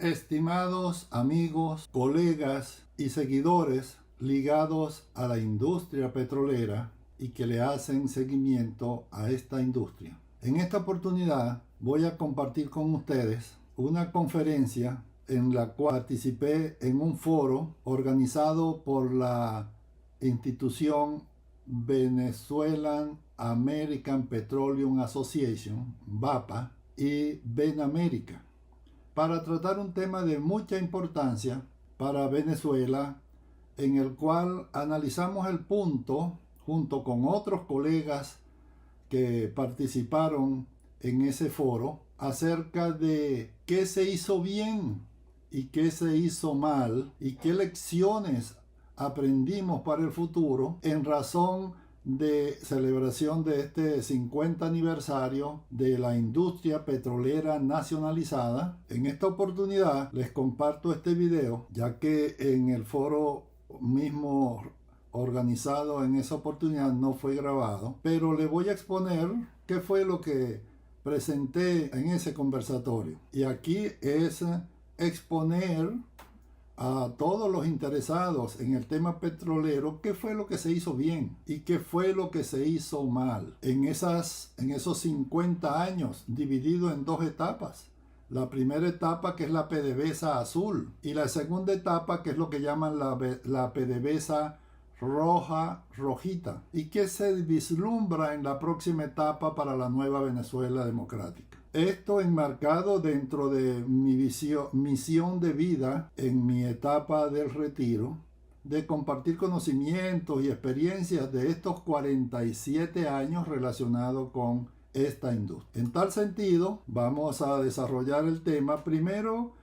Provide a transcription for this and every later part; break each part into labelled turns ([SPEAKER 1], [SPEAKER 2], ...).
[SPEAKER 1] Estimados amigos, colegas y seguidores ligados a la industria petrolera y que le hacen seguimiento a esta industria. En esta oportunidad voy a compartir con ustedes una conferencia en la cual participé en un foro organizado por la institución Venezuelan American Petroleum Association, VAPA, y Benamérica, para tratar un tema de mucha importancia para Venezuela, en el cual analizamos el punto, junto con otros colegas que participaron en ese foro, acerca de qué se hizo bien y qué se hizo mal y qué lecciones aprendimos para el futuro en razón de celebración de este 50 aniversario de la industria petrolera nacionalizada. En esta oportunidad les comparto este video, ya que en el foro mismo organizado en esa oportunidad no fue grabado, pero le voy a exponer qué fue lo que presenté en ese conversatorio. Y aquí es exponer a todos los interesados en el tema petrolero qué fue lo que se hizo bien y qué fue lo que se hizo mal en esos 50 años, dividido en dos etapas. La primera etapa, que es la PDVSA azul, y la segunda etapa, que es lo que llaman la PDVSA rojita, y que se vislumbra en la próxima etapa para la nueva Venezuela democrática. Esto enmarcado dentro de mi misión de vida en mi etapa del retiro, de compartir conocimientos y experiencias de estos 47 años relacionados con esta industria. En tal sentido, vamos a desarrollar el tema primero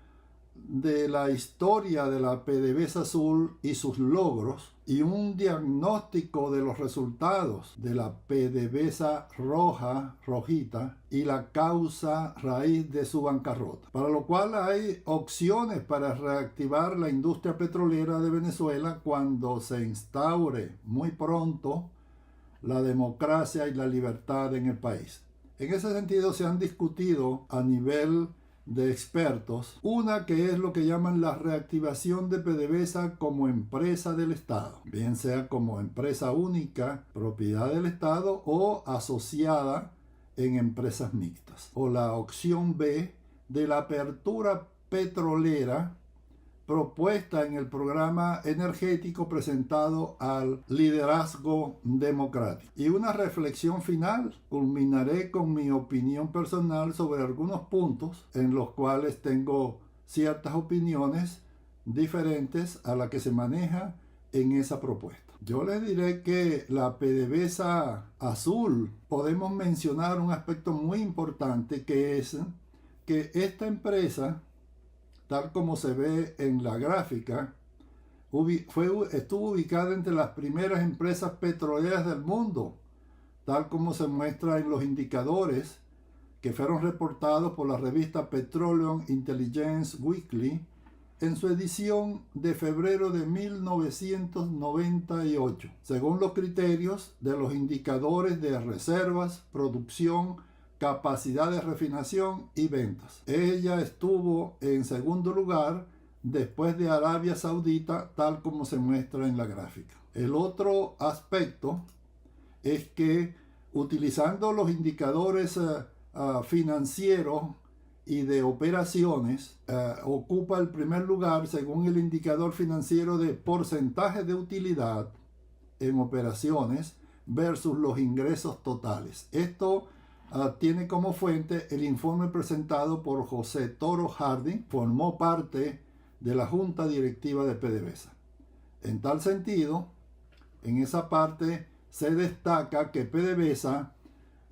[SPEAKER 1] de la historia de la PDVSA azul y sus logros, y un diagnóstico de los resultados de la PDVSA rojita y la causa raíz de su bancarrota, para lo cual hay opciones para reactivar la industria petrolera de Venezuela cuando se instaure muy pronto la democracia y la libertad en el país. En ese sentido se han discutido a nivel de expertos, una que es lo que llaman la reactivación de PDVSA como empresa del Estado, bien sea como empresa única, propiedad del Estado, o asociada en empresas mixtas, o la opción B de la apertura petrolera propuesta en el programa energético presentado al liderazgo democrático. Y una reflexión final, culminaré con mi opinión personal sobre algunos puntos en los cuales tengo ciertas opiniones diferentes a la que se maneja en esa propuesta. Yo les diré que la PDVSA azul, podemos mencionar un aspecto muy importante, que es que esta empresa, tal como se ve en la gráfica, estuvo ubicada entre las primeras empresas petroleras del mundo, tal como se muestra en los indicadores que fueron reportados por la revista Petroleum Intelligence Weekly en su edición de febrero de 1998, según los criterios de los indicadores de reservas, producción, capacidad de refinación y ventas. Ella estuvo en segundo lugar después de Arabia Saudita, tal como se muestra en la gráfica. El otro aspecto es que, utilizando los indicadores financieros y de operaciones, ocupa el primer lugar según el indicador financiero de porcentaje de utilidad en operaciones versus los ingresos totales. Esto tiene como fuente el informe presentado por José Toro Harding, formó parte de la junta directiva de PDVSA. En tal sentido, en esa parte se destaca que PDVSA,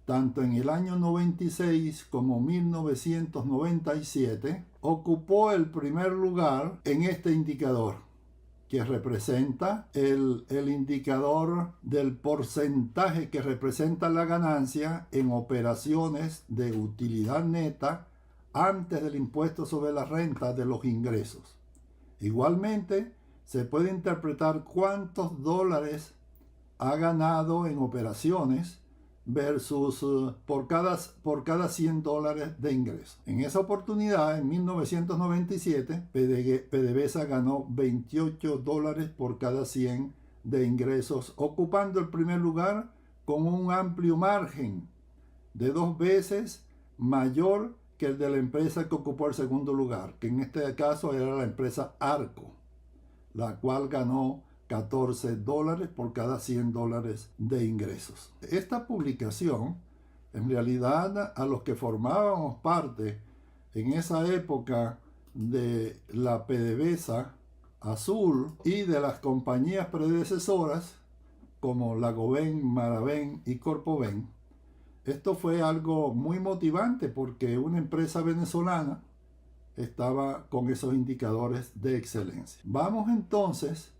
[SPEAKER 1] tanto en el año 96 como 1997, ocupó el primer lugar en este indicador, que representa el indicador del porcentaje que representa la ganancia en operaciones de utilidad neta antes del impuesto sobre la renta de los ingresos. Igualmente, se puede interpretar cuántos dólares ha ganado en operaciones versus por cada $100 de ingreso. En esa oportunidad, en 1997, PDVSA ganó $28 por cada 100 de ingresos, ocupando el primer lugar con un amplio margen de 2 veces mayor que el de la empresa que ocupó el segundo lugar, que en este caso era la empresa Arco, la cual ganó $14 por cada $100 de ingresos. Esta publicación, en realidad, a los que formábamos parte en esa época de la PDVSA Azul y de las compañías predecesoras como Lagoven, Maraven y Corpoven, esto fue algo muy motivante porque una empresa venezolana estaba con esos indicadores de excelencia. Vamos entonces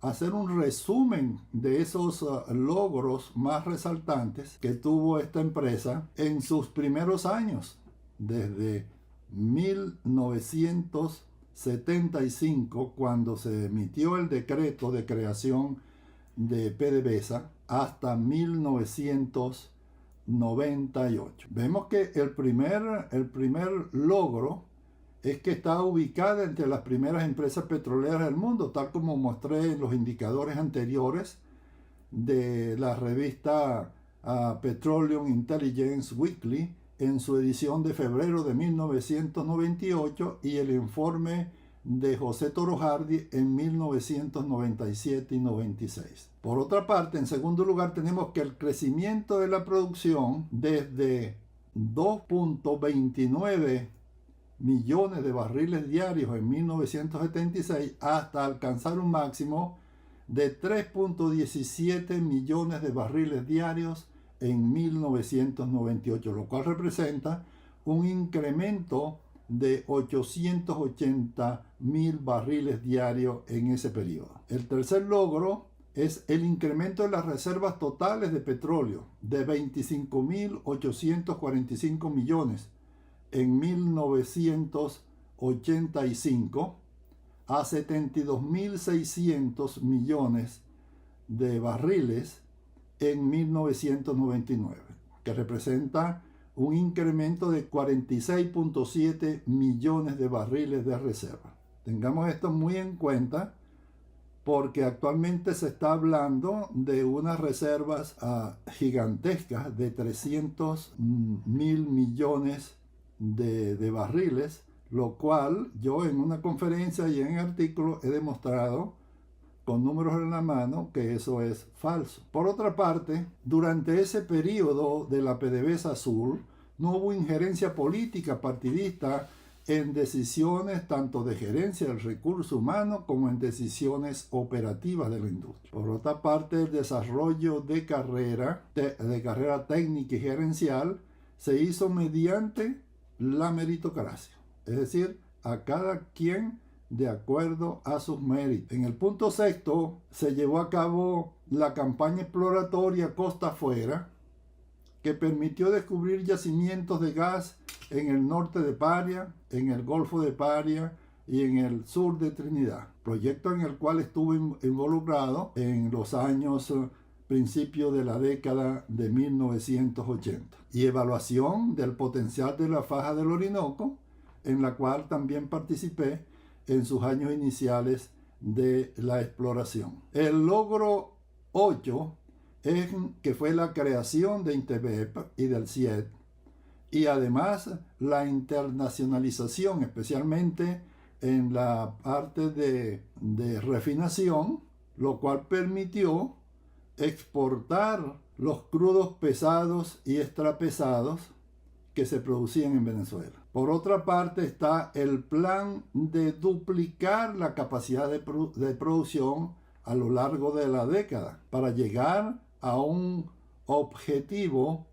[SPEAKER 1] a hacer un resumen de esos logros más resaltantes que tuvo esta empresa en sus primeros años, desde 1975, cuando se emitió el decreto de creación de PDVSA, hasta 1998. Vemos que el primer logro es que está ubicada entre las primeras empresas petroleras del mundo, tal como mostré en los indicadores anteriores de la revista Petroleum Intelligence Weekly en su edición de febrero de 1998 y el informe de José Toro Hardy en 1997 y 96. Por otra parte, en segundo lugar, tenemos que el crecimiento de la producción desde 2.29 millones de barriles diarios en 1976 hasta alcanzar un máximo de 3.17 millones de barriles diarios en 1998, lo cual representa un incremento de 880,000 barriles diarios en ese periodo. El tercer logro es el incremento de las reservas totales de petróleo de 25.845 millones en 1985 a 72.600 millones de barriles en 1999, que representa un incremento de 46.7 millones de barriles de reserva. Tengamos esto muy en cuenta porque actualmente se está hablando de unas reservas gigantescas de 300.000 millones de barriles, lo cual yo en una conferencia y en artículo he demostrado con números en la mano que eso es falso. Por otra parte, durante ese periodo de la PDVSA Azul no hubo injerencia política partidista en decisiones tanto de gerencia del recurso humano como en decisiones operativas de la industria. Por otra parte, el desarrollo de carrera técnica y gerencial se hizo mediante la meritocracia, es decir, a cada quien de acuerdo a sus méritos. En el punto sexto se llevó a cabo la campaña exploratoria Costa Afuera, que permitió descubrir yacimientos de gas en el norte de Paria, en el Golfo de Paria y en el sur de Trinidad, proyecto en el cual estuve involucrado en los años principios de la década de 1980, y evaluación del potencial de la faja del Orinoco, en la cual también participé en sus años iniciales de la exploración. El logro 8 es que fue la creación de INTEBEP y del CIED, y además la internacionalización, especialmente en la parte de refinación, lo cual permitió exportar los crudos pesados y extrapesados que se producían en Venezuela. Por otra parte está el plan de duplicar la capacidad de producción a lo largo de la década para llegar a un objetivo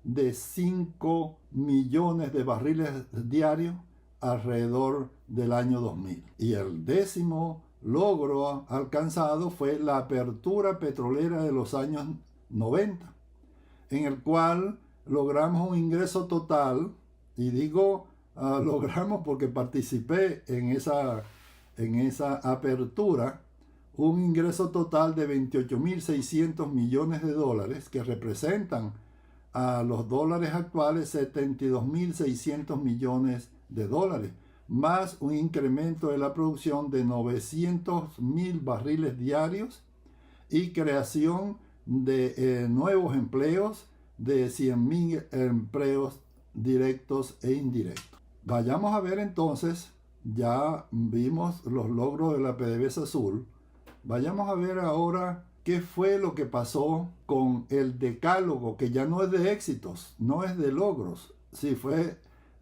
[SPEAKER 1] de 5 millones de barriles diarios alrededor del año 2000. Y el décimo logro alcanzado fue la apertura petrolera de los años 90, en el cual logramos un ingreso total, y digo logramos porque participé en esa apertura, un ingreso total de 28.600 millones de dólares, que representan a los dólares actuales 72.600 millones de dólares, más un incremento de la producción de 900.000 barriles diarios y creación de nuevos empleos de 100.000 empleos directos e indirectos. Vayamos a ver entonces, ya vimos los logros de la PDVSA Azul, vayamos a ver ahora qué fue lo que pasó con el decálogo, que ya no es de éxitos, no es de logros,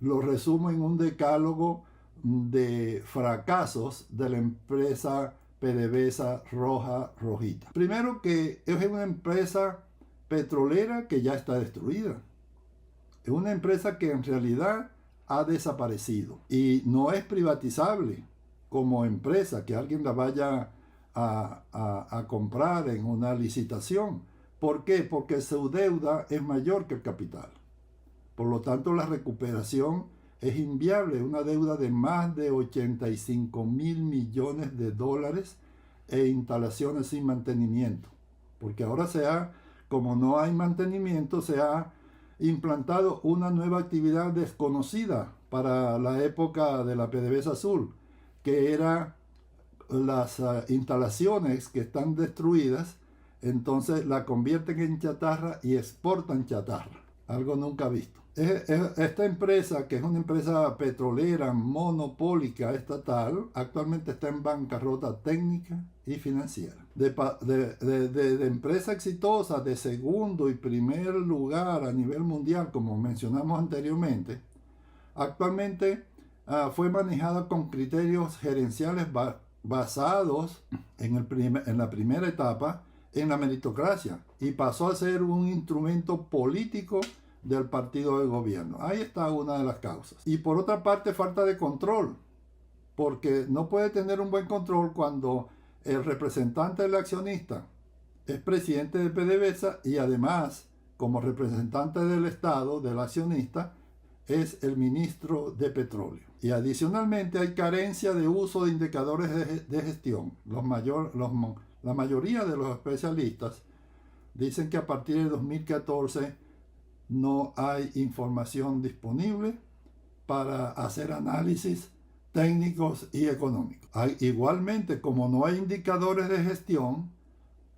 [SPEAKER 1] lo resumo en un decálogo de fracasos de la empresa PDVSA Rojita. Primero, que es una empresa petrolera que ya está destruida. Es una empresa que en realidad ha desaparecido y no es privatizable como empresa, que alguien la vaya a comprar en una licitación. ¿Por qué? Porque su deuda es mayor que el capital. Por lo tanto, la recuperación es inviable. Una deuda de más de 85.000 millones de dólares e instalaciones sin mantenimiento. Porque ahora como no hay mantenimiento, se ha implantado una nueva actividad desconocida para la época de la PDVSA Azul, que era las instalaciones que están destruidas, entonces la convierten en chatarra y exportan chatarra, algo nunca visto. Esta empresa, que es una empresa petrolera monopólica estatal, actualmente está en bancarrota técnica y financiera. De empresa exitosa de segundo y primer lugar a nivel mundial, como mencionamos anteriormente, actualmente fue manejada con criterios gerenciales basados en la primera etapa en la meritocracia, y pasó a ser un instrumento político del partido de gobierno. Ahí está una de las causas. Y por otra parte, falta de control, porque no puede tener un buen control cuando el representante del accionista es presidente de PDVSA y además, como representante del Estado, del accionista, es el ministro de Petróleo. Y adicionalmente hay carencia de uso de indicadores de gestión. La mayoría de los especialistas dicen que a partir de 2014 no hay información disponible para hacer análisis técnicos y económicos. Igualmente, como no hay indicadores de gestión,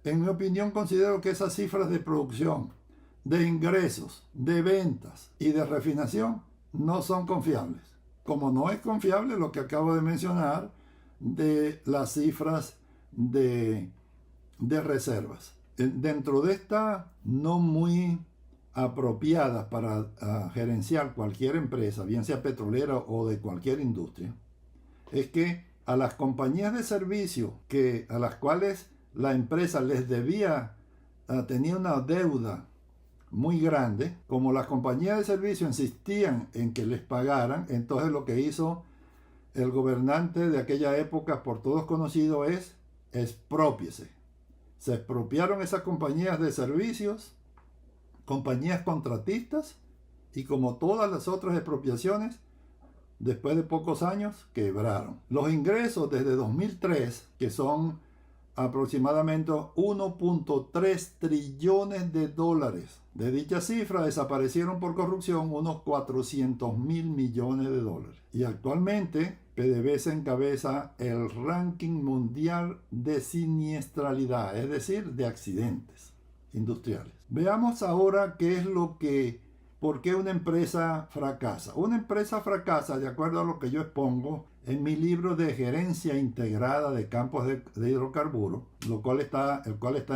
[SPEAKER 1] en mi opinión considero que esas cifras de producción, de ingresos, de ventas y de refinación no son confiables. Como no es confiable lo que acabo de mencionar de las cifras de reservas. Dentro de esta no muy apropiadas para gerenciar cualquier empresa, bien sea petrolera o de cualquier industria, es que a las compañías de servicio a las cuales la empresa les debía, tenía una deuda muy grande, como las compañías de servicio insistían en que les pagaran, entonces lo que hizo el gobernante de aquella época, por todos conocido, es exprópiese. Se expropiaron esas compañías de servicios, compañías contratistas, y como todas las otras expropiaciones, después de pocos años quebraron. Los ingresos desde 2003, que son aproximadamente 1.3 trillones de dólares, de dicha cifra desaparecieron por corrupción unos 400.000 millones de dólares. Y actualmente PDVSA encabeza el ranking mundial de siniestralidad, es decir, de accidentes industriales. Veamos ahora por qué una empresa fracasa. Una empresa fracasa, de acuerdo a lo que yo expongo en mi libro de gerencia integrada de campos de hidrocarburos, el cual está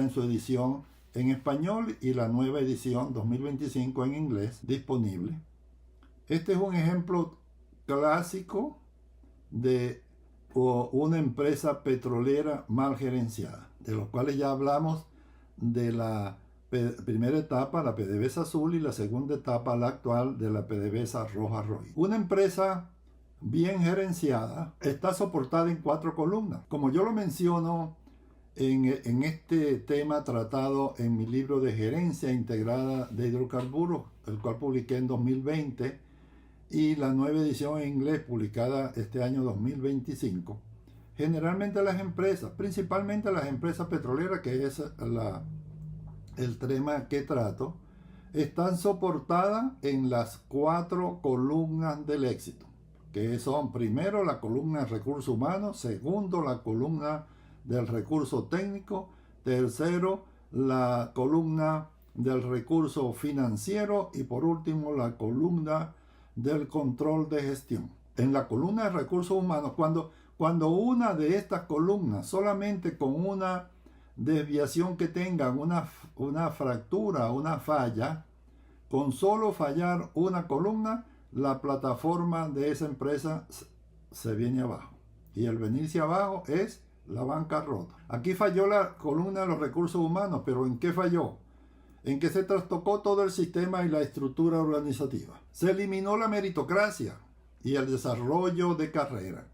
[SPEAKER 1] en su edición en español y la nueva edición 2025 en inglés disponible. Este es un ejemplo clásico de una empresa petrolera mal gerenciada, de los cuales ya hablamos de la primera etapa, la PDVSA Azul, y la segunda etapa, la actual, de la PDVSA Roja. Una empresa bien gerenciada está soportada en 4 columnas. Como yo lo menciono en este tema tratado en mi libro de gerencia integrada de hidrocarburos, el cual publiqué en 2020, y la nueva edición en inglés publicada este año 2025, generalmente las empresas, principalmente las empresas petroleras, que es el tema que trato, están soportadas en las 4 columnas del éxito, que son primero la columna de recursos humanos, segundo la columna del recurso técnico, tercero la columna del recurso financiero y por último la columna del control de gestión. En la columna de recursos humanos, cuando una de estas columnas, solamente con una desviación que tengan, una fractura, una falla, con solo fallar una columna, la plataforma de esa empresa se viene abajo. Y el venirse abajo es la bancarrota. Aquí falló la columna de los recursos humanos, pero ¿en qué falló? En que se trastocó todo el sistema y la estructura organizativa. Se eliminó la meritocracia y el desarrollo de carrera.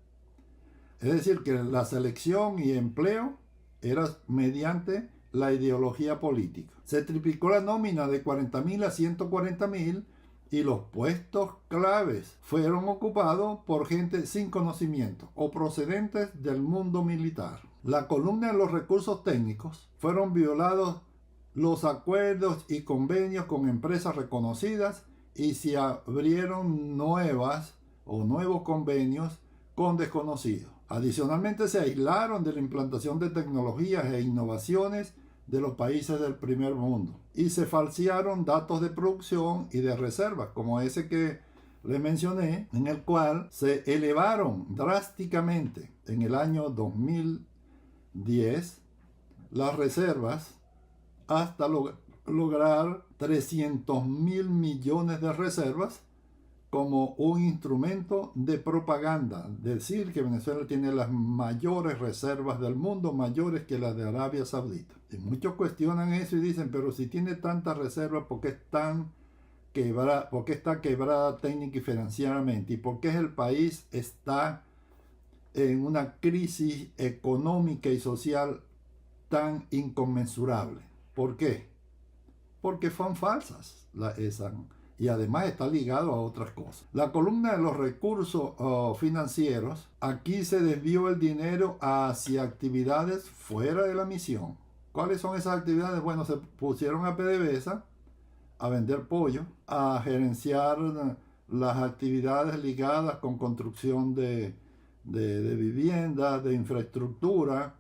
[SPEAKER 1] Es decir, que la selección y empleo era mediante la ideología política. Se triplicó la nómina de 40.000 a 140.000 y los puestos claves fueron ocupados por gente sin conocimiento o procedentes del mundo militar. La columna de los recursos técnicos fueron violados los acuerdos y convenios con empresas reconocidas y se abrieron nuevos convenios con desconocidos. Adicionalmente se aislaron de la implantación de tecnologías e innovaciones de los países del primer mundo y se falsearon datos de producción y de reservas como ese que le mencioné, en el cual se elevaron drásticamente en el año 2010 las reservas hasta lograr 300.000 millones de reservas como un instrumento de propaganda. Decir que Venezuela tiene las mayores reservas del mundo, mayores que las de Arabia Saudita. Y muchos cuestionan eso y dicen, pero si tiene tantas reservas, ¿por qué está quebrada técnica y financieramente? ¿Y por qué el país está en una crisis económica y social tan inconmensurable? ¿Por qué? Porque son falsas y además está ligado a otras cosas. La columna de los recursos financieros, aquí se desvió el dinero hacia actividades fuera de la misión. ¿Cuáles son esas actividades? Bueno, se pusieron a PDVSA a vender pollo, a gerenciar las actividades ligadas con construcción de viviendas, de infraestructura,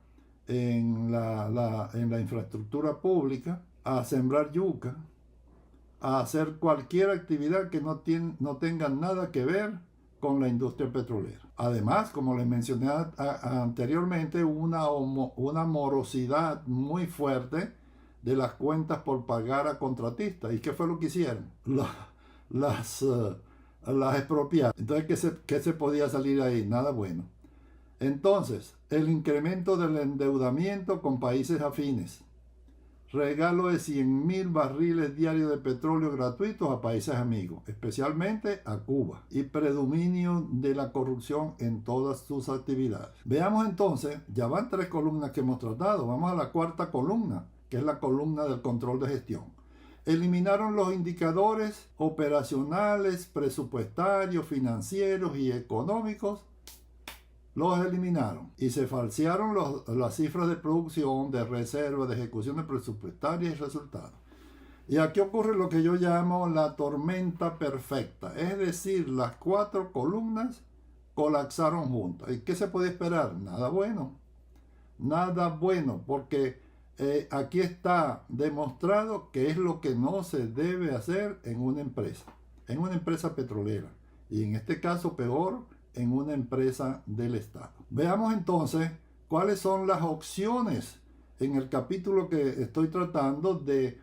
[SPEAKER 1] en la infraestructura pública, a sembrar yuca, a hacer cualquier actividad que no tenga nada que ver con la industria petrolera. Además, como les mencioné anteriormente, una morosidad muy fuerte de las cuentas por pagar a contratistas. ¿Y qué fue lo que hicieron? Las expropiaron. Entonces, ¿qué se podía salir ahí? Nada bueno. Entonces, el incremento del endeudamiento con países afines. Regalo de 100.000 barriles diarios de petróleo gratuitos a países amigos, especialmente a Cuba, y predominio de la corrupción en todas sus actividades. Veamos entonces, ya van 3 columnas que hemos tratado, vamos a la 4ª columna, que es la columna del control de gestión. Eliminaron los indicadores operacionales, presupuestarios, financieros y económicos. Los eliminaron y se falsearon las cifras de producción, de reserva, de ejecuciones presupuestarias y resultados. Y aquí ocurre lo que yo llamo la tormenta perfecta, es decir, las 4 columnas colapsaron juntas. ¿Y qué se puede esperar? Nada bueno, porque aquí está demostrado que es lo que no se debe hacer en una empresa petrolera, y en este caso peor, en una empresa del Estado. Veamos entonces cuáles son las opciones en el capítulo que estoy tratando, de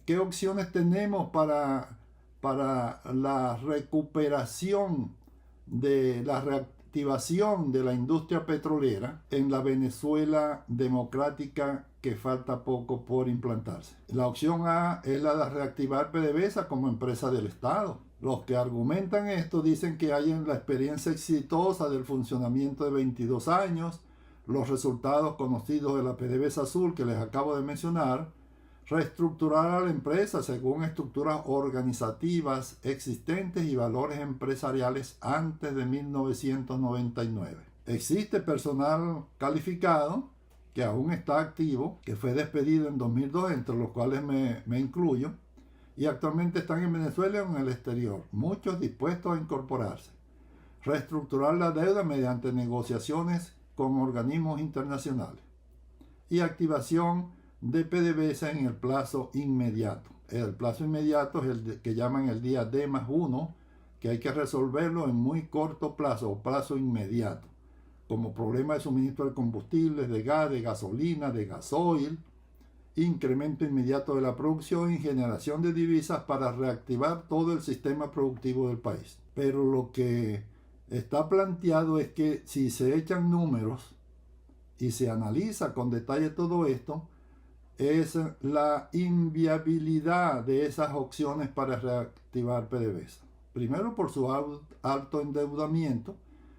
[SPEAKER 1] qué opciones tenemos para la recuperación de la reactivación de la industria petrolera en la Venezuela democrática que falta poco por implantarse. La opción A es la de reactivar PDVSA como empresa del Estado. Los que argumentan esto dicen que hay en la experiencia exitosa del funcionamiento de 22 años, los resultados conocidos de la PDVSA Azul que les acabo de mencionar, reestructurar a la empresa según estructuras organizativas existentes y valores empresariales antes de 1999. Existe personal calificado que aún está activo, que fue despedido en 2002, entre los cuales me incluyo, y actualmente están en Venezuela o en el exterior, muchos dispuestos a incorporarse. Reestructurar la deuda mediante negociaciones con organismos internacionales y activación de PDVSA en el plazo inmediato. El plazo inmediato es el que llaman el día D+1, que hay que resolverlo en muy corto plazo o plazo inmediato, como problema de suministro de combustibles, de gas, de gasolina, de gasoil, incremento inmediato de la producción y generación de divisas para reactivar todo el sistema productivo del país. Pero lo que está planteado es que si se echan números y se analiza con detalle todo esto, es la inviabilidad de esas opciones para reactivar PDVSA. Primero por su alto endeudamiento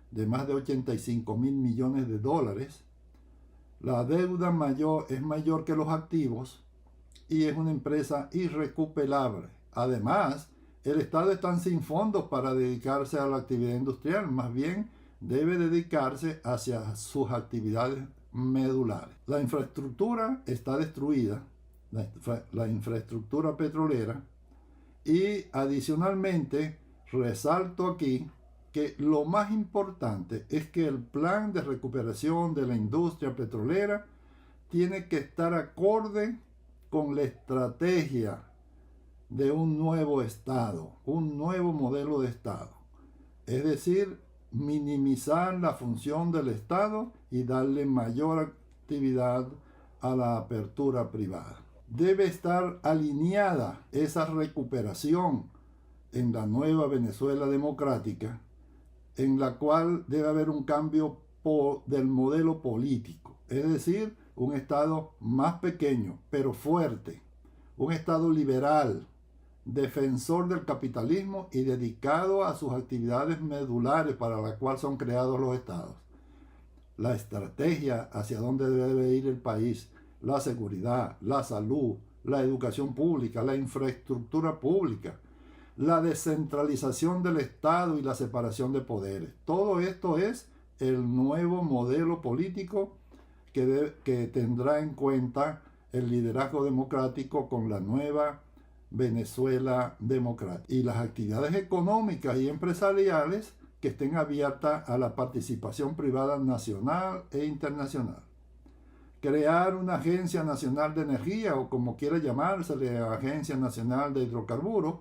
[SPEAKER 1] de más de 85 mil millones de dólares. La deuda es mayor que los activos y es una empresa irrecuperable. Además, el Estado está sin fondos para dedicarse a la actividad industrial, más bien debe dedicarse hacia sus actividades medulares. La infraestructura está destruida, la infraestructura petrolera, y adicionalmente resalto aquí que lo más importante es que el plan de recuperación de la industria petrolera tiene que estar acorde con la estrategia de un nuevo Estado, un nuevo modelo de Estado. Es decir, minimizar la función del Estado y darle mayor actividad a la apertura privada. Debe estar alineada esa recuperación en la nueva Venezuela democrática, en la cual debe haber un cambio del modelo político, es decir, un Estado más pequeño pero fuerte, un Estado liberal, defensor del capitalismo y dedicado a sus actividades medulares para las cuales son creados los Estados. La estrategia hacia dónde debe ir el país, la seguridad, la salud, la educación pública, la infraestructura pública, la descentralización del Estado y la separación de poderes. Todo esto es el nuevo modelo político que tendrá en cuenta el liderazgo democrático con la nueva Venezuela democrática. Y las actividades económicas y empresariales que estén abiertas a la participación privada nacional e internacional. Crear una Agencia Nacional de Energía, o como quiera llamársele, Agencia Nacional de Hidrocarburos,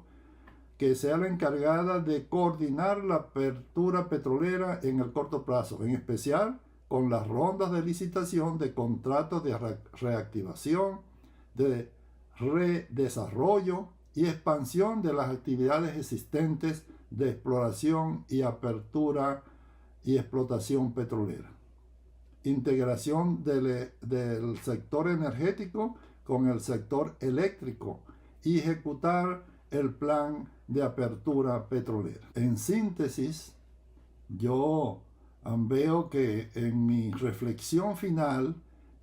[SPEAKER 1] que sea la encargada de coordinar la apertura petrolera en el corto plazo, en especial con las rondas de licitación de contratos de reactivación, de redesarrollo y expansión de las actividades existentes de exploración y apertura y explotación petrolera. Integración del sector energético con el sector eléctrico y ejecutar el plan de apertura petrolera. En síntesis, yo veo que en mi reflexión final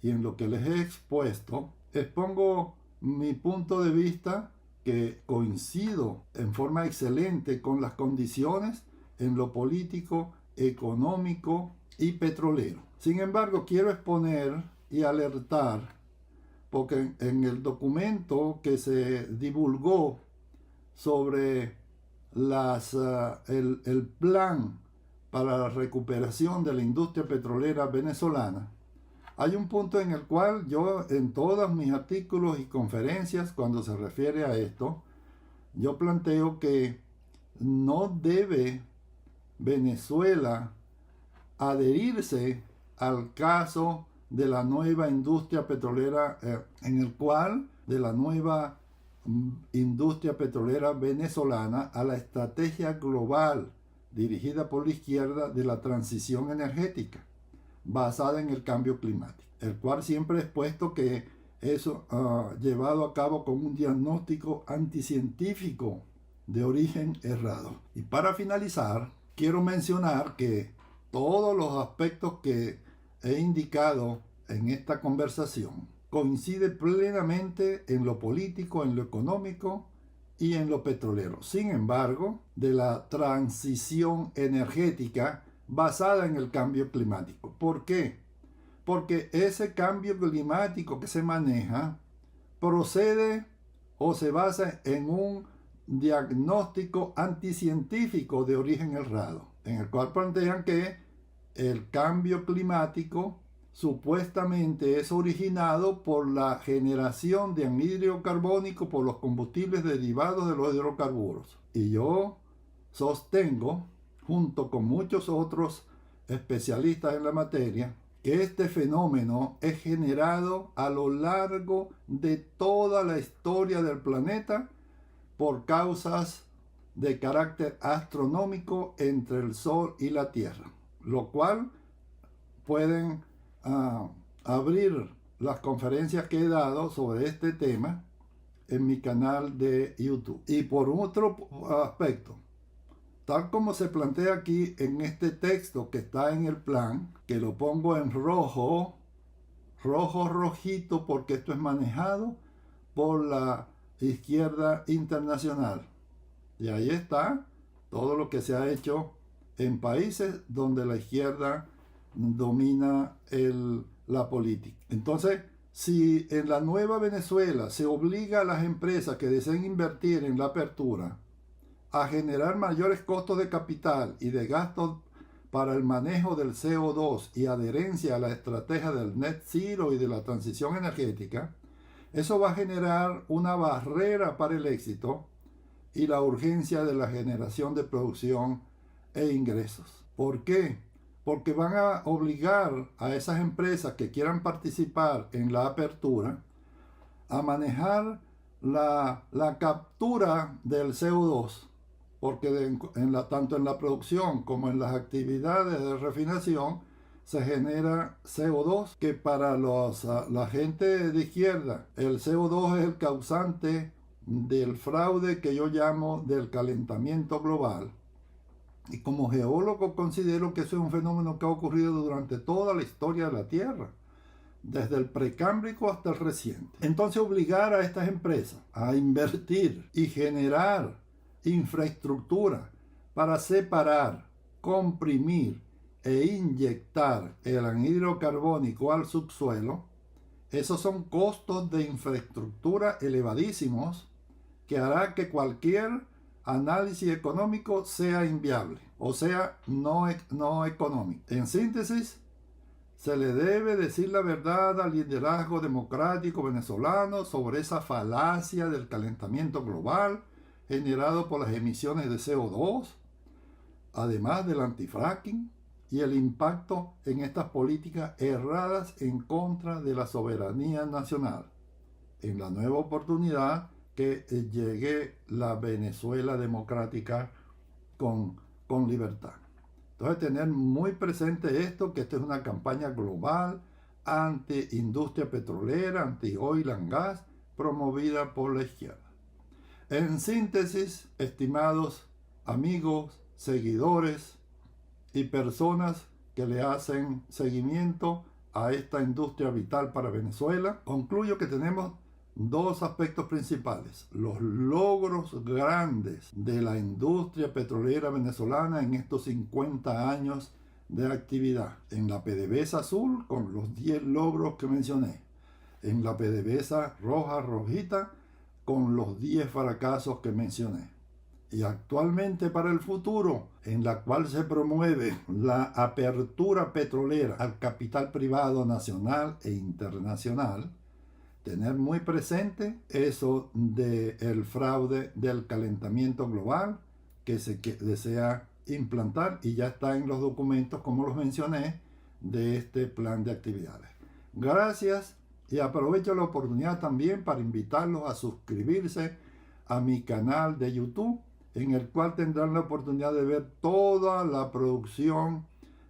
[SPEAKER 1] y en lo que les he expuesto, expongo mi punto de vista que coincido en forma excelente con las condiciones en lo político, económico y petrolero. Sin embargo, quiero exponer y alertar, porque en el documento que se divulgó sobre el plan para la recuperación de la industria petrolera venezolana, hay un punto en el cual yo en todos mis artículos y conferencias, cuando se refiere a esto, yo planteo que no debe Venezuela adherirse al caso de la nueva industria petrolera, en el cual de la nueva industria petrolera venezolana a la estrategia global dirigida por la izquierda de la transición energética basada en el cambio climático, el cual siempre he expuesto que eso llevado a cabo con un diagnóstico anticientífico de origen errado. Y para finalizar, quiero mencionar que todos los aspectos que he indicado en esta conversación coinciden plenamente en lo político, en lo económico y en lo petrolero. Sin embargo, de la transición energética basada en el cambio climático. ¿Por qué? Porque ese cambio climático que se maneja procede o se basa en un diagnóstico anticientífico de origen errado, en el cual plantean que el cambio climático supuestamente es originado por la generación de anhídrido carbónico por los combustibles derivados de los hidrocarburos. Y yo sostengo, junto con muchos otros especialistas en la materia, que este fenómeno es generado a lo largo de toda la historia del planeta por causas de carácter astronómico entre el Sol y la Tierra, lo cual pueden abrir las conferencias que he dado sobre este tema en mi canal de YouTube. Y por otro aspecto, tal como se plantea aquí en este texto que está en el plan, que lo pongo en rojo, rojito, porque esto es manejado por la izquierda internacional. Y ahí está todo lo que se ha hecho en países donde la izquierda domina la política. Entonces, si en la nueva Venezuela se obliga a las empresas que deseen invertir en la apertura a generar mayores costos de capital y de gastos para el manejo del CO2 y adherencia a la estrategia del net zero y de la transición energética, eso va a generar una barrera para el éxito y la urgencia de la generación de producción e ingresos. ¿Por qué? Porque van a obligar a esas empresas que quieran participar en la apertura a manejar la captura del CO2, porque tanto en la producción como en las actividades de refinación se genera CO2, que para la gente de izquierda el CO2 es el causante del fraude que yo llamo del calentamiento global. Y como geólogo considero que eso es un fenómeno que ha ocurrido durante toda la historia de la Tierra, desde el precámbrico hasta el reciente. Entonces obligar a estas empresas a invertir y generar infraestructura para separar, comprimir e inyectar el anhídrido carbónico al subsuelo, esos son costos de infraestructura elevadísimos que hará que cualquier análisis económico sea inviable, o sea, no económico. En síntesis, se le debe decir la verdad al liderazgo democrático venezolano sobre esa falacia del calentamiento global generado por las emisiones de CO2, además del antifracking y el impacto en estas políticas erradas en contra de la soberanía nacional. En la nueva oportunidad que llegue la Venezuela democrática con libertad. Entonces, tener muy presente esto, que esta es una campaña global anti-industria petrolera, anti-oil and gas, promovida por la izquierda. En síntesis, estimados amigos, seguidores y personas que le hacen seguimiento a esta industria vital para Venezuela, concluyo que tenemos dos aspectos principales: los logros grandes de la industria petrolera venezolana en estos 50 años de actividad. En la PDVSA azul, con los 10 logros que mencioné. En la PDVSA rojita, con los 10 fracasos que mencioné. Y actualmente para el futuro, en la cual se promueve la apertura petrolera al capital privado nacional e internacional, tener muy presente eso del fraude del calentamiento global que se desea implantar, y ya está en los documentos, como los mencioné, de este plan de actividades. Gracias, y aprovecho la oportunidad también para invitarlos a suscribirse a mi canal de YouTube, en el cual tendrán la oportunidad de ver toda la producción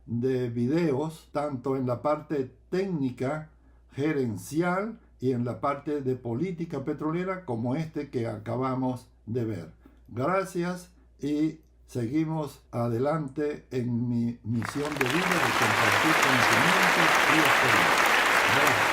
[SPEAKER 1] de videos, tanto en la parte técnica, gerencial, y en la parte de política petrolera, como este que acabamos de ver. Gracias, y seguimos adelante en mi misión de vida de compartir conocimientos y experiencias. Gracias.